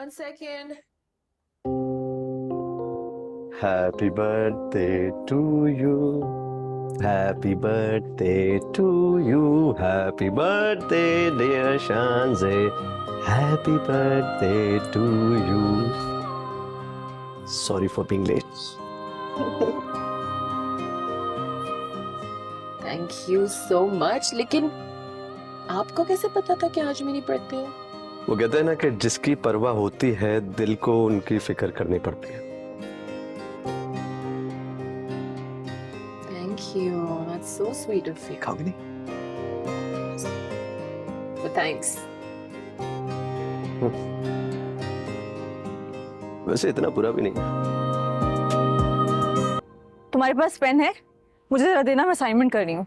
One second. Happy birthday to you. Happy birthday to you. Happy birthday, dear Shanze. Happy birthday to you. Sorry for being late. Thank you so much. लेकिन आपको कैसे पता था कि आज मेरी birthday है? वो कहते हैं ना कि जिसकी परवाह होती है दिल को उनकी फिक्र करनी पड़ती है। Thank you. That's so sweet of you. खाओगे नहीं? But thanks. वैसे इतना बुरा भी नहीं। तुम्हारे पास पेन है? मुझे जरा देना, मैं असाइनमेंट कर रही हूँ।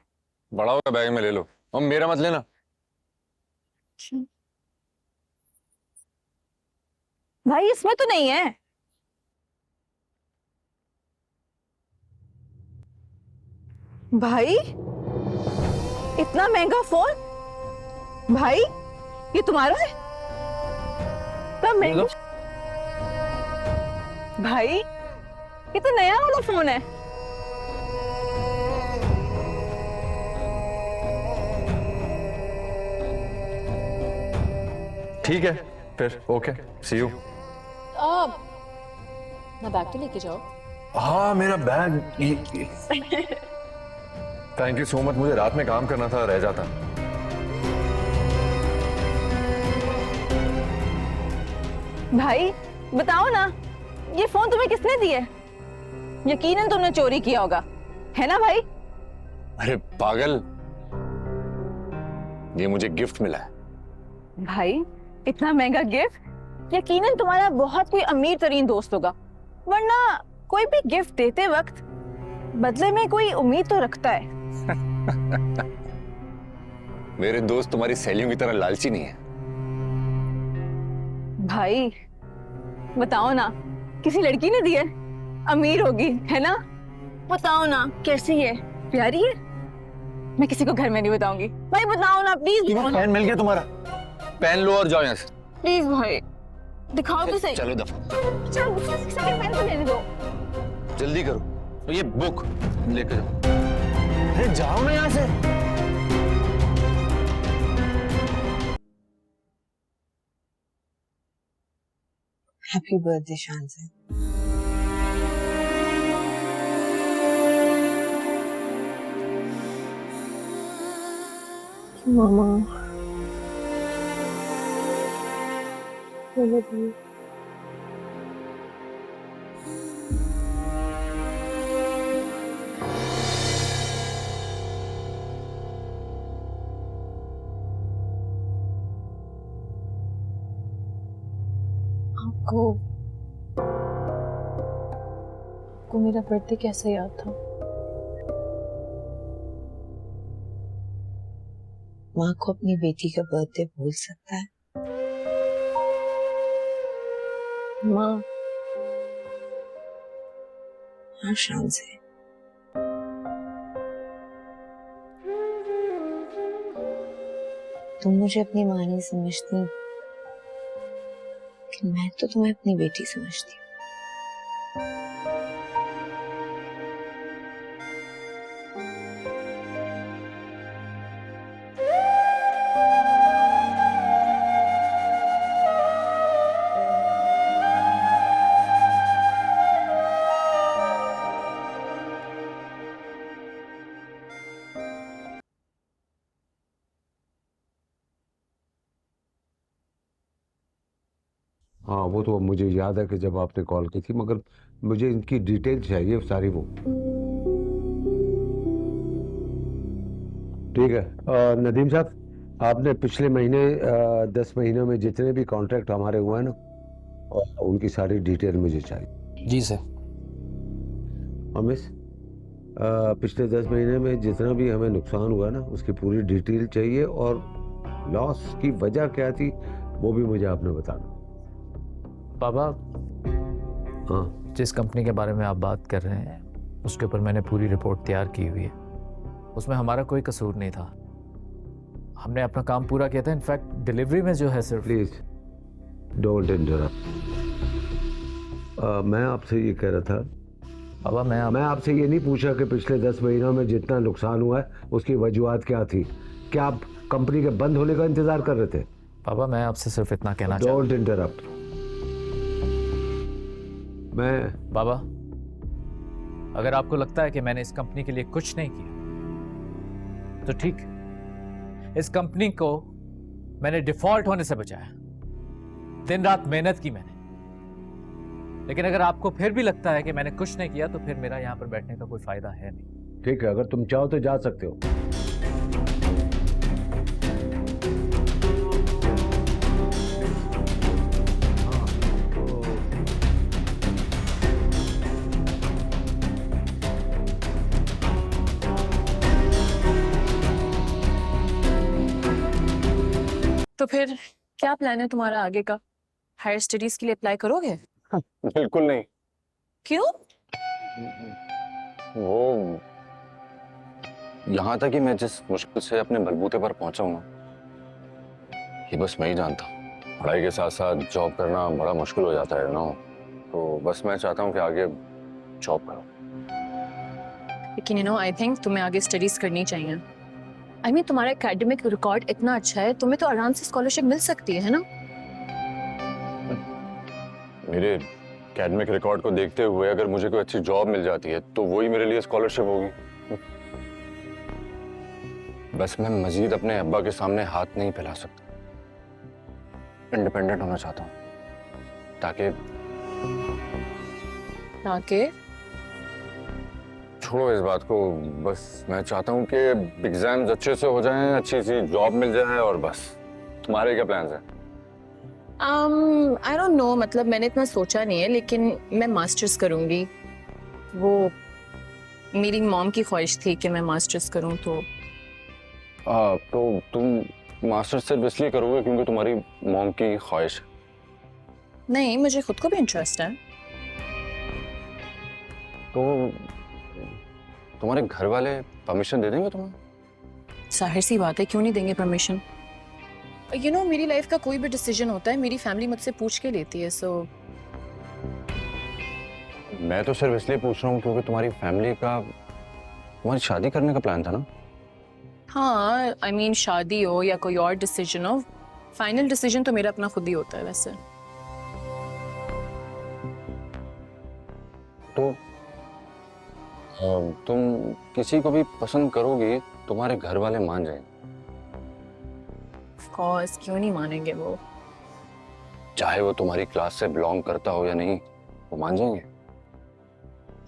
बड़ा होगा बैग में ले लो और मेरा मत लेना। भाई इसमें तो नहीं है। भाई इतना महंगा फोन? भाई ये तुम्हारा है? इतना महंगा? भाई ये तो नया वाला फोन है। ठीक है फिर, ओके, सी यू। ना बैग तो लेके जाओ। हाँ मेरा bag. Thank you so much, मुझे रात में काम करना था, रह जाता। भाई बताओ ना, ये फोन तुम्हें किसने दिया? यकीनन तुमने चोरी किया होगा, है ना भाई? अरे पागल, ये मुझे गिफ्ट मिला है। भाई इतना महंगा गिफ्ट? यकीनन तुम्हारा बहुत कोई अमीर तरीन दोस्त होगा, वरना कोई भी गिफ्ट देते वक्त बदले में कोई उम्मीद तो रखता है। मेरे दोस्त तुम्हारी सहेलियों की तरह लालची नहीं है। भाई बताओ ना, किसी लड़की ने दिया? अमीर होगी है ना? बताओ ना कैसी है, प्यारी है? मैं किसी को घर में नहीं बताऊंगी। भाई बताओ ना प्लीज। पेन मिल गया तुम्हारा, पेन लो और जाओ यहाँ से। प्लीज भाई दिखाओ तो सही। चलो दफा, चलो पेन तो लेने दो। जल्दी करो, तो ये बुक लेकर जाओ। अरे जाओ ना यहाँ से। Happy birthday शांसे। मामा आपको मेरा बर्थडे कैसे याद था? माँ को अपनी बेटी का बर्थडे भूल सकता है? माँ, हाँ शांसे, तुम मुझे अपनी माँ नहीं समझती, लेकिन मैं तो तुम्हें अपनी बेटी समझती हूँ। हाँ वो तो मुझे याद है कि जब आपने कॉल की थी, मगर मुझे इनकी डिटेल चाहिए सारी। वो ठीक है। नदीम साहब, आपने पिछले महीने 10 महीनों में जितने भी कॉन्ट्रैक्ट हमारे हुए हैं ना, उनकी सारी डिटेल मुझे चाहिए। जी सर। अमिश, पिछले 10 महीने में जितना भी हमें नुकसान हुआ ना, उसकी पूरी डिटेल चाहिए, और लॉस की वजह क्या थी वो भी मुझे आपने बताना। बाबा, हाँ, जिस कंपनी के बारे में आप बात कर रहे हैं उसके ऊपर मैंने पूरी रिपोर्ट तैयार की हुई है। उसमें हमारा कोई कसूर नहीं था, हमने अपना काम पूरा किया था। इनफैक्ट डिलीवरी में जो है सिर्फ। Please don't interrupt. मैं आपसे ये कह रहा था, पापा मैं आपसे ये नहीं पूछा कि पिछले 10 महीनों में जितना नुकसान हुआ है उसकी वजूहत क्या थी। क्या आप कंपनी के बंद होने का इंतजार कर रहे थे? पापा मैं आपसे सिर्फ इतना कहना चाहता डोंट इंटरप्ट। मैं बाबा, अगर आपको लगता है कि मैंने इस कंपनी के लिए कुछ नहीं किया तो ठीक है। इस कंपनी को मैंने डिफॉल्ट होने से बचाया, दिन रात मेहनत की मैंने। लेकिन अगर आपको फिर भी लगता है कि मैंने कुछ नहीं किया तो फिर मेरा यहां पर बैठने का कोई फायदा है नहीं। ठीक है, अगर तुम चाहो तो जा सकते हो। तो फिर क्या प्लान है तुम्हारा आगे का? हायर स्टडीज के लिए अप्लाई करोगे? बिल्कुल नहीं। क्यों? वो यहाँ तक कि मैं जिस मुश्किल से अपने बलबूते पर पहुंचा हूँ ना, ये बस मैं ही जानता हूँ। पढ़ाई के साथ साथ जॉब करना बड़ा मुश्किल हो जाता है ना, तो बस मैं चाहता हूँ कि आगे जॉब करो। लेकिन आई थिंक तुम्हें आगे स्टडीज करनी चाहिए। तुम्हारा एकेडमिक रिकॉर्ड इतना अच्छा है, तुम्हें तो आराम से स्कॉलरशिप मिल सकती है ना? मेरे एकेडमिक रिकॉर्ड को देखते हुए अगर मुझे कोई अच्छी जॉब मिल जाती है तो वही मेरे लिए स्कॉलरशिप होगी। बस मैं मजीद अपने अब्बा के सामने हाथ नहीं फैला सकता। इंडिपेंडेंट होना चाहता हूँ ताकि छोड़ो इस बात को। बस मैं चाहता हूँ कि एग्जाम्स अच्छे से हो जाएं, अच्छी सी जॉब मिल जाए और बस। तुम्हारे क्या प्लान्स हैं? आई डोंट नो, मतलब मैंने इतना सोचा नहीं है, लेकिन मैं मास्टर्स करूंगी। वो मेरी मॉम की ख्वाहिश थी कि मैं मास्टर्स करूं। तो तुम मास्टर्स सिर्फ इसलिए करोगे क्योंकि तुम्हारी मॉम की ख्वाहिश है? नहीं, मुझे खुद को भी इंटरेस्ट है। तो तुम्हारे घर वाले परमिशन दे देंगे तुम्हें? जाहिर सी बात है, क्यों नहीं देंगे परमिशन। मेरी लाइफ का कोई भी डिसीजन होता है मेरी फैमिली मुझसे पूछ के लेती है। सो मैं तो सिर्फ इसलिए पूछ रहा हूँ क्योंकि तुम्हारी फैमिली का तुम्हारी शादी करने का प्लान था ना? हाँ, शादी हो या कोई और डिसीजन हो, फाइनल डिसीजन तो मेरा अपना खुद ही होता है वैसे। तो तुम किसी को भी पसंद करोगी, तुम्हारे घर वाले मान जाएंगे? ऑफ कोर्स, क्यों नहीं मानेंगे वो। चाहे वो तुम्हारी क्लास से बिलोंग करता हो या नहीं, वो मान जाएंगे?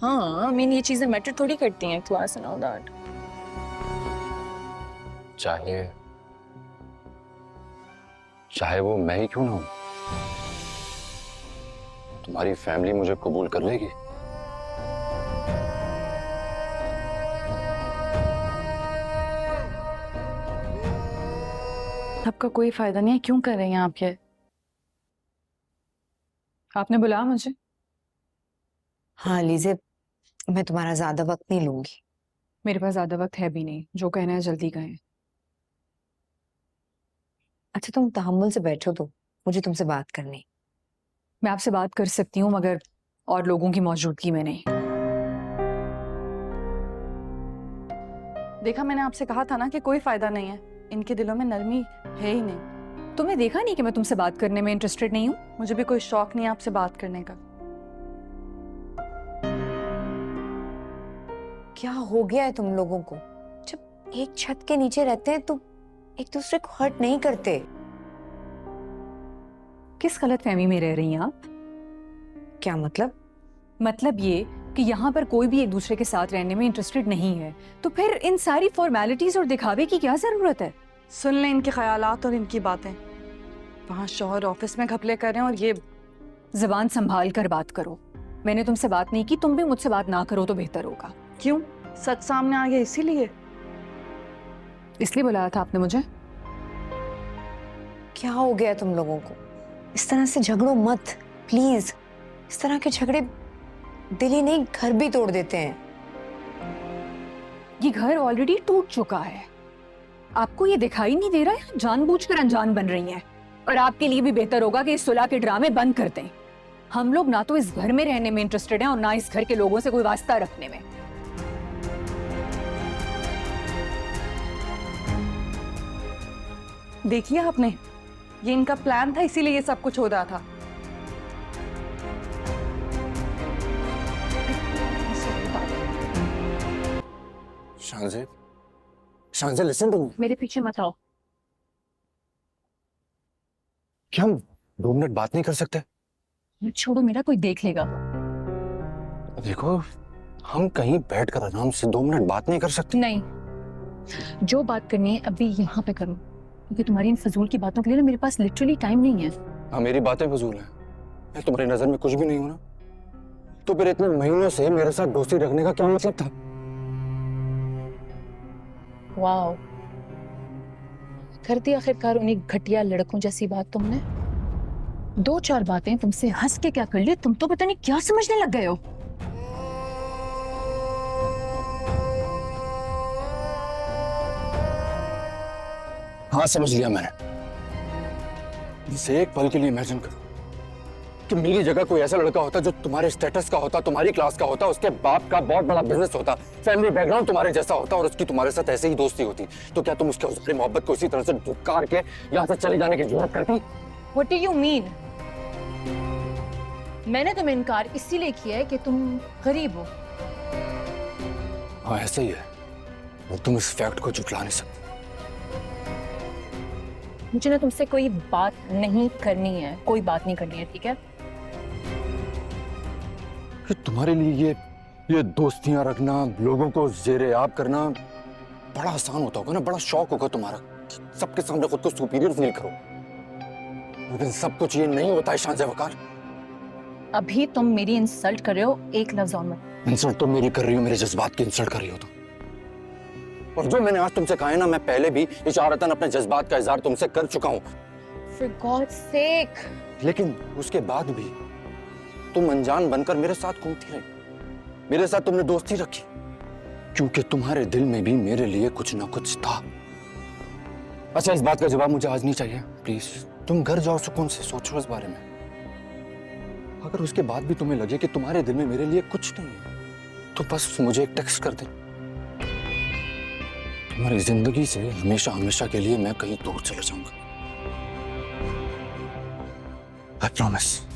हाँ, ये चीजें मैटर थोड़ी करती हैं, क्लास एंड ऑल दैट। चाहे वो मैं ही क्यों ना हूं, तुम्हारी फैमिली मुझे कबूल कर लेगी? आपका कोई फायदा नहीं है, क्यों कर रहे हैं आप ये? आपने बुलाया मुझे? हाँ लीजिए, मैं तुम्हारा ज्यादा वक्त नहीं लूंगी। मेरे पास ज्यादा वक्त है भी नहीं, जो कहना है जल्दी कहें। अच्छा तुम तहम्मुल से बैठो, तो मुझे तुमसे बात करनी। मैं आपसे बात कर सकती हूँ मगर और लोगों की मौजूदगी में नहीं। देखा, मैंने आपसे कहा था ना कि कोई फायदा नहीं है, इनके दिलों में नरमी है ही नहीं। तुमने देखा नहीं कि मैं तुमसे बात करने में इंटरेस्टेड नहीं हूँ? मुझे भी कोई शौक नहीं है आपसे बात करने का। क्या हो गया है तुम लोगों को? जब एक छत के नीचे रहते हैं तो एक दूसरे को हर्ट नहीं करते। किस गलतफहमी में रह रही हैं आप? क्या मतलब? मतलब ये कि यहाँ पर कोई भी एक दूसरे के साथ रहने में इंटरेस्टेड नहीं है, तो फिर इन सारी फॉर्मेलिटीज और दिखावे की क्या जरूरत है? सुन लें इनके ख्यालात और इनकी बातें। वहाँ शौहर ऑफिस में घपले कर रहे हैं और ये। जुबान संभाल कर बात करो। मैंने तुमसे बात नहीं की, तुम भी मुझसे बात ना करो तो बेहतर होगा। क्यों? सच सामने आ गया इसीलिए? इसलिए बुलाया था आपने मुझे? क्या हो गया तुम लोगों को? इस तरह से झगड़ो मत प्लीज। इस तरह के झगड़े दिल ही नहीं घर भी तोड़ देते हैं। ये घर ऑलरेडी टूट चुका है। आपको ये दिखाई नहीं दे रहा है? जानबूझकर अनजान बन रही हैं। और आपके लिए भी बेहतर होगा कि इस सुलह के ड्रामे बंद कर दें। हम लोग ना तो इस घर में रहने में इंटरेस्टेड हैं और ना इस घर के लोगों से कोई वास्ता रखने में। देखिए आपने, ये इनका प्लान था, इसीलिए ये सब कुछ हो रहा था। शांजे, शांजे लिसन टू मी। मेरे पीछे मत आओ। क्या हम 2 मिनट बात नहीं कर सकते? छोड़ो, मेरा कोई देख लेगा। देखो, हम कहीं बैठकर आराम से 2 मिनट बात नहीं कर सकते? नहीं, जो बात करनी है अभी यहाँ पे करो, क्योंकि तुम्हारी इन फजूल की बातों के लिए ना मेरे पास लिटरली टाइम नहीं है। हाँ, मेरी बातें फजूल हैं। मैं तुम्हारी नजर में कुछ भी नहीं हूं ना? तो फिर इतने महीनों से मेरे साथ दोस्ती रखने का क्या मतलब था? वाओ, कर दी आखिरकार उन्हीं घटिया लड़कों जैसी बात तुमने। 2-4 बातें तुमसे हंस के क्या कर ली, तुम तो पता नहीं क्या समझने लग गए हो। हाँ, समझ लिया मैंने। इसे एक पल के लिए इमेजिन करो कि मेरी जगह कोई ऐसा लड़का होता जो तुम्हारे स्टेटस का होता, तुम्हारी क्लास का होता, उसके बाप का बहुत बड़ा बिजनेस होता, फैमिली बैकग्राउंड तुम्हारे जैसा होता और उसकी तुम्हारे साथ ऐसे ही दोस्ती होती, तो क्या तुम उसके उसकी मोहब्बत को इसी तरह से धुतकार के यहाँ से चले जाने की जरूरत करती? What do you mean? मैंने तुम्हें इनकार इसीलिए किया है कि तुम गरीब हो। हाँ, ऐसे ही है, और तुम इस फैक्ट को झुटला नहीं सकते। मुझे ना तुमसे कोई बात नहीं करनी है, कोई बात नहीं करनी है, ठीक है? कि तुम्हारे लिए ये दोस्तियां रखना, लोगों को जेरे आब करना बड़ा आसान होता होगा ना, बड़ा शौक होगा तुम्हारा, सबके सामने खुद को सुपीरियर फील करो। लेकिन सब कुछ ये नहीं होता है शांजे वकार। अभी तुम मेरी इंसल्ट कर रहे हो, एक लफ्ज और मत। इंसल्ट तो मेरी कर रही हो, मेरे जज्बात की इंसल्ट कर रही हो तुम। और जो मैंने आज तुमसे कहा है ना, मैं पहले भी इशारतन अपने जज्बात का इजहार तुमसे कर चुका हूं। For God's sake! लेकिन उसके बाद भी तुम अनजान बनकर मेरे साथ घूमती रही, मेरे साथ तुमने दोस्ती रखी, क्योंकि तुम्हारे दिल में भी मेरे लिए कुछ ना कुछ था। अच्छा, इस बात का जवाब मुझे आज नहीं चाहिए, प्लीज। तुम घर जाओ, सुकून से सोचो इस बारे में। अगर उसके बाद भी तुम्हें लगे कि तुम्हारे दिल में मेरे लिए कुछ नहीं है, तो बस मुझे एक टेक्स्ट कर दे। तुम्हारी जिंदगी से हमेशा हमेशा के लिए मैं कहीं दूर चले जाऊंगा। I promise.